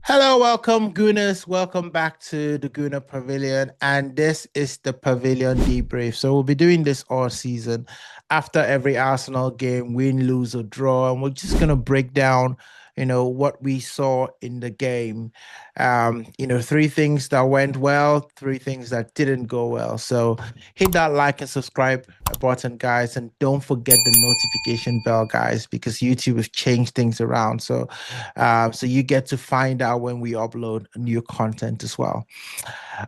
Hello, welcome, Gooners. Welcome back to the Gooner Pavilion. And this is the Pavilion Debrief. So we'll be doing this all season after every Arsenal game, win, lose, or draw. And we're just going to break down, what we saw in the game. Three things that went well, three things that didn't go well. So hit that like and subscribe button, guys. And don't forget the notification bell, guys, because YouTube has changed things around. So you get to find out when we upload new content as well.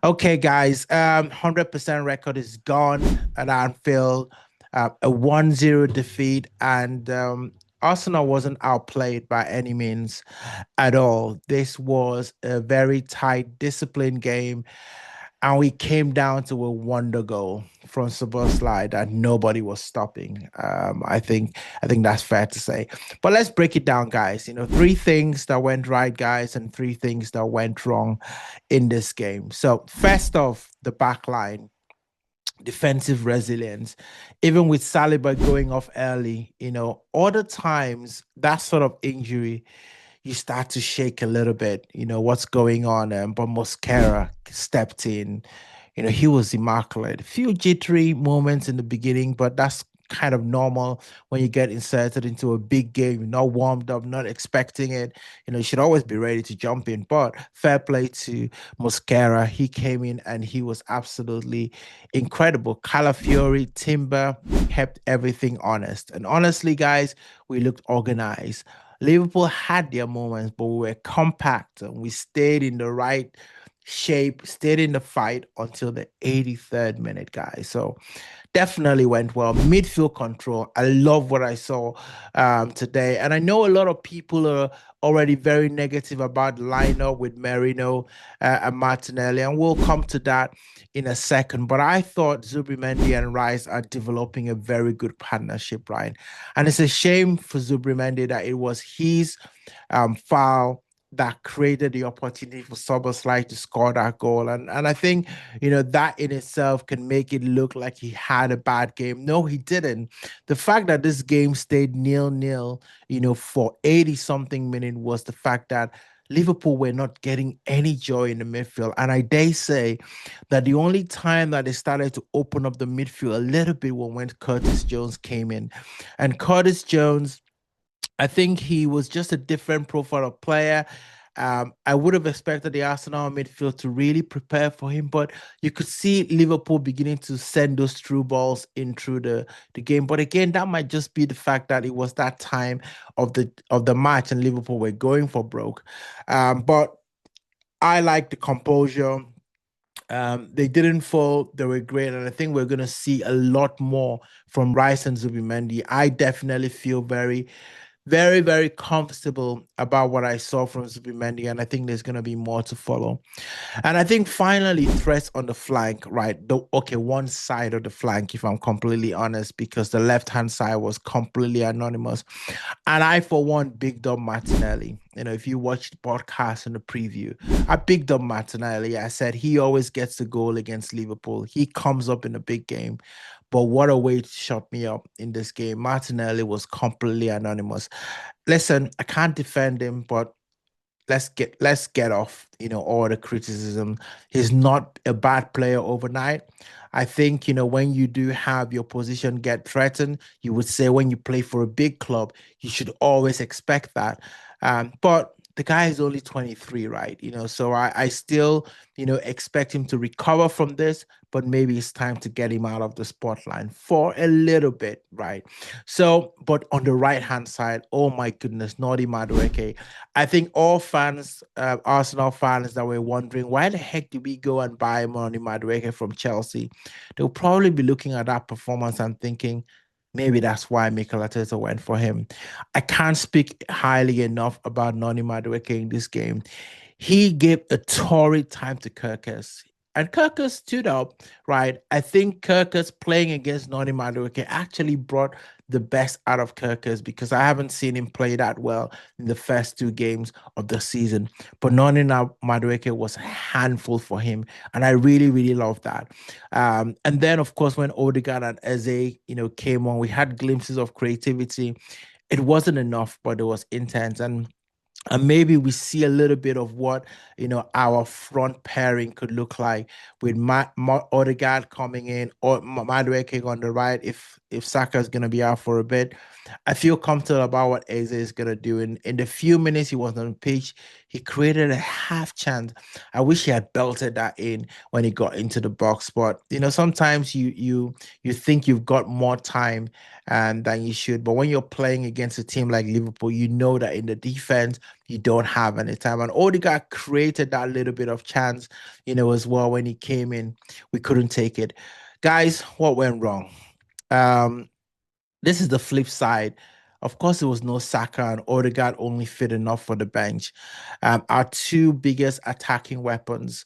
Okay, guys, 100% record is gone at Anfield, a 1-0 defeat, and Arsenal wasn't outplayed by any means at all. This was a very tight, disciplined game, and we came down to a wonder goal from Szoboszlai that nobody was stopping. I think that's fair to say. But let's break it down, guys. Three things that went right, guys, and three things that went wrong in this game. So first off, the back line, defensive resilience. Even with Saliba going off early, other times that sort of injury you start to shake a little bit, what's going on. But Mosquera stepped in. He was immaculate. A few jittery moments in the beginning, but that's kind of normal when you get inserted into a big game, you're not warmed up, not expecting it. You should always be ready to jump in. But fair play to Mosquera. He came in and he was absolutely incredible. Calafiori, Timber kept everything honest. And honestly, guys, we looked organized. Liverpool had their moments, but we were compact and we stayed in the right shape, stayed in the fight until the 83rd minute, guys. So definitely went well. Midfield control. I love what I saw today. And I know a lot of people are already very negative about the lineup with Merino and Martinelli, and we'll come to that in a second. But I thought Zubimendi and Rice are developing a very good partnership, right? And it's a shame for Zubimendi that it was his foul that created the opportunity for Szoboszlai to score that goal. And I think, that in itself can make it look like he had a bad game. No, he didn't. The fact that this game stayed nil-nil, for 80 something minutes was the fact that Liverpool were not getting any joy in the midfield. And I dare say that the only time that they started to open up the midfield a little bit was when Curtis Jones came in. And Curtis Jones, I think he was just a different profile of player. I would have expected the Arsenal midfield to really prepare for him, but you could see Liverpool beginning to send those through balls in through the game. But again, that might just be the fact that it was that time of the match and Liverpool were going for broke. But I like the composure. They didn't fall. They were great, and I think we're going to see a lot more from Rice and Zubimendi. I definitely feel very very, very comfortable about what I saw from Zubimendi, and I think there's going to be more to follow. And I think finally, threats on the flank, right? Okay, one side of the flank, if I'm completely honest, because the left hand side was completely anonymous. And I, for one, bigged up Martinelli. If you watched the podcast and the preview, I bigged up Martinelli. I said he always gets the goal against Liverpool. He comes up in a big game. But what a way to shut me up in this game. Martinelli was completely anonymous. Listen, I can't defend him, but let's get off, all the criticism. He's not a bad player overnight. I think, when you do have your position get threatened, you would say when you play for a big club, you should always expect that. But the guy is only 23, right? So I still, expect him to recover from this, but maybe it's time to get him out of the spotlight for a little bit, right? So, but on the right hand side, oh my goodness, Nordi Madueke. I think all fans, Arsenal fans that were wondering why the heck did we go and buy Nordi Madueke from Chelsea, they'll probably be looking at that performance and thinking, maybe that's why Mikel Arteta went for him. I can't speak highly enough about Noni Madueke in this game. He gave a torrid time to Kirkus. And Kirkus stood up, right? I think Kirkus playing against Noni Madueke actually brought the best out of Kirkus because I haven't seen him play that well in the first two games of the season. But Noni Madueke was a handful for him. And I really, really love that. And then, of course, when Odegaard and Eze, came on, we had glimpses of creativity. It wasn't enough, but it was intense. And And maybe we see a little bit of what our front pairing could look like with Odegaard coming in or Madueke on the right. If Saka is gonna be out for a bit, I feel comfortable about what Eze is gonna do. In the few minutes he was on the pitch, he created a half chance. I wish he had belted that in when he got into the box. But sometimes you think you've got more time and than you should. But when you're playing against a team like Liverpool, you know that in the defense you don't have any time. And Odegaard created that little bit of chance, as well when he came in. We couldn't take it. Guys, what went wrong? Um, this is the flip side. Of course, it was no Saka and Odegaard only fit enough for the bench. Our two biggest attacking weapons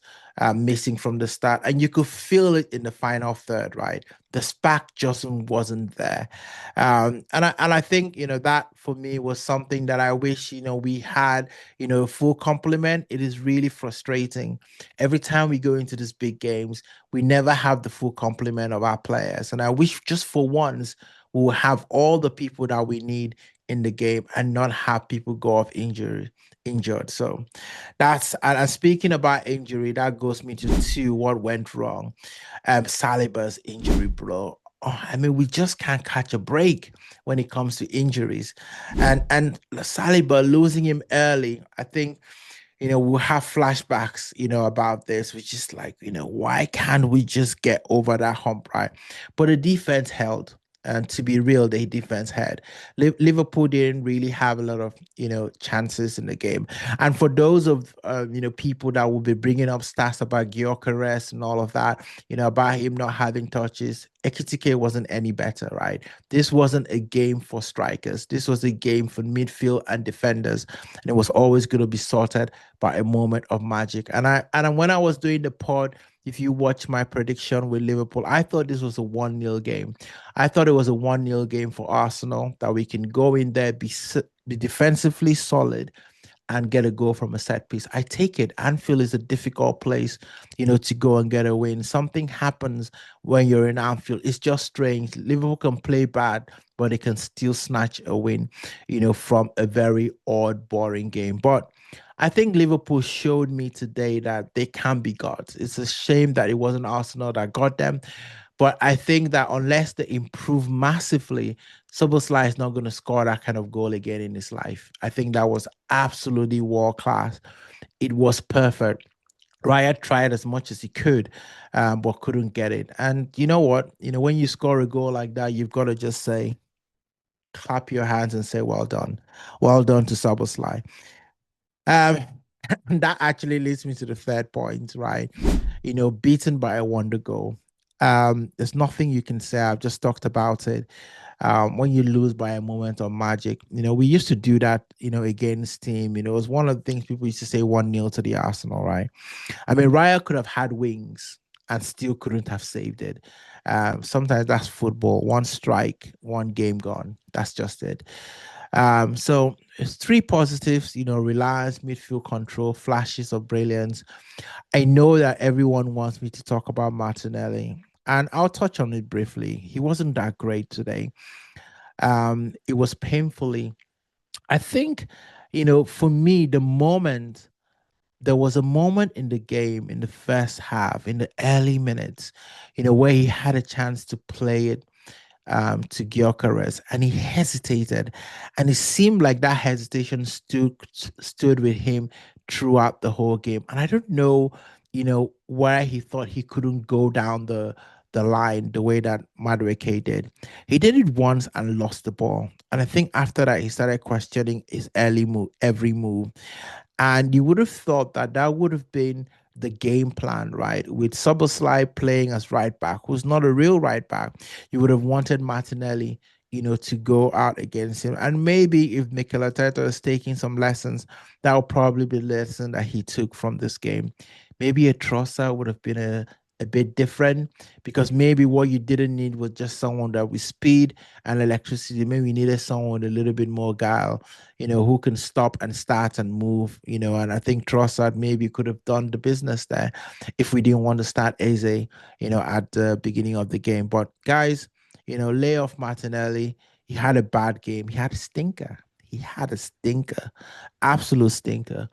missing from the start, and you could feel it in the final third, right? The spark just wasn't there, and I think that for me was something that I wish we had a full complement. It is really frustrating every time we go into these big games. We never have the full complement of our players, and I wish just for once we will have all the people that we need in the game and not have people go off injured. So and speaking about injury, that goes me to two what went wrong. Saliba's injury, bro. Oh, I mean, we just can't catch a break when it comes to injuries. And Saliba losing him early, I think we'll have flashbacks, about this, which is like, why can't we just get over that hump, right? But the defense held. And to be real, the defense had. Liverpool didn't really have a lot of, chances in the game. And for those of, people that will be bringing up stats about Gyökeres and all of that, about him not having touches, Ekitike wasn't any better, right? This wasn't a game for strikers. This was a game for midfield and defenders, and it was always going to be sorted by a moment of magic. And when I was doing the pod, if you watch my prediction with Liverpool, I thought this was a 1-0 game. I thought it was a 1-0 game for Arsenal that we can go in there, be defensively solid, and get a goal from a set piece. I take it. Anfield is a difficult place, to go and get a win. Something happens when you're in Anfield. It's just strange. Liverpool can play bad, but they can still snatch a win, from a very odd, boring game. But I think Liverpool showed me today that they can be gods. It's a shame that it wasn't Arsenal that got them. But I think that unless they improve massively, Szoboszlai is not going to score that kind of goal again in his life. I think that was absolutely world class. It was perfect. Raya tried as much as he could, but couldn't get it. And you know what? When you score a goal like that, you've got to just say, clap your hands and say, well done. Well done to Szoboszlai. Um, that actually leads me to the third point, right? Beaten by a wonder goal. There's nothing you can say. I've just talked about it. When you lose by a moment of magic, we used to do that, against team. It was one of the things people used to say 1-0 to the Arsenal, right? I mean, Raya could have had wings and still couldn't have saved it. Sometimes that's football. One strike, one game gone. That's just it. So it's three positives, reliance, midfield control, flashes of brilliance. I know that everyone wants me to talk about Martinelli, and I'll touch on it briefly. He wasn't that great today. It was painfully. I think, for me, there was a moment in the game in the first half, in the early minutes, where he had a chance to play it to Gyökeres, and he hesitated, and it seemed like that hesitation stood with him throughout the whole game. And I don't know, where he thought he couldn't go down the line the way that Madueke did. He did it once and lost the ball, and I think after that he started questioning his every move. And you would have thought that that would have been the game plan, right? With Szoboszlai playing as right back, who's not a real right back, you would have wanted Martinelli, to go out against him. And maybe if Mikel Arteta is taking some lessons, that will probably be the lesson that he took from this game. Maybe a Trossard would have been a bit different, because maybe what you didn't need was just someone that with speed and electricity. Maybe you needed someone with a little bit more guile, who can stop and start and move, and I think Trossard maybe could have done the business there if we didn't want to start Eze, at the beginning of the game. But guys, lay off Martinelli. He had a bad game. He had a stinker. he had a stinker, absolute stinker.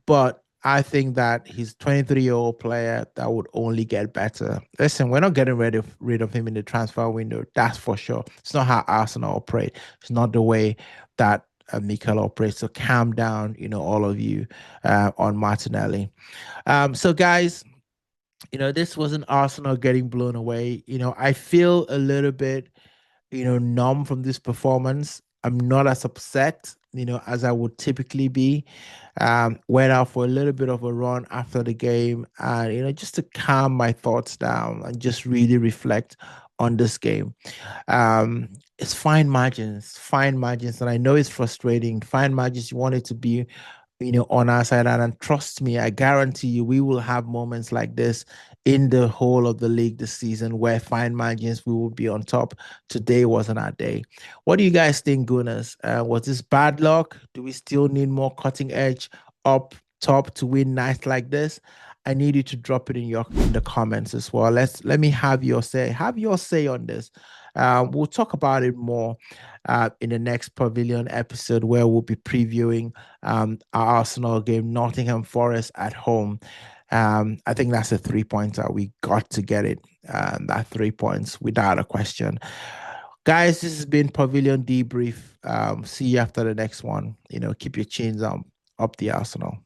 But I think that he's 23-year-old player that would only get better. Listen, we're not getting rid of him in the transfer window. That's for sure. It's not how Arsenal operate. It's not the way that Mikel operates. So calm down, all of you on Martinelli. So guys, this wasn't Arsenal getting blown away. I feel a little bit, numb from this performance. I'm not as upset, as I would typically be. Went out for a little bit of a run after the game, and just to calm my thoughts down and just really reflect on this game. It's fine margins, and I know it's frustrating. Fine margins, you want it to be on our side. And trust me, I guarantee you, we will have moments like this in the whole of the league this season where fine margins we will be on top. Today wasn't our day. What do you guys think, Gunners? Was this bad luck? Do we still need more cutting edge up top to win nights like this? I need you to drop it in the comments as well. Let me have your say. Have your say on this. We'll talk about it more in the next Pavilion episode where we'll be previewing our Arsenal game, Nottingham Forest at home. I think that's a 3-pointer. We got to get it. That 3 points without a question. Guys, this has been Pavilion Debrief. See you after the next one. Keep your chins up the Arsenal.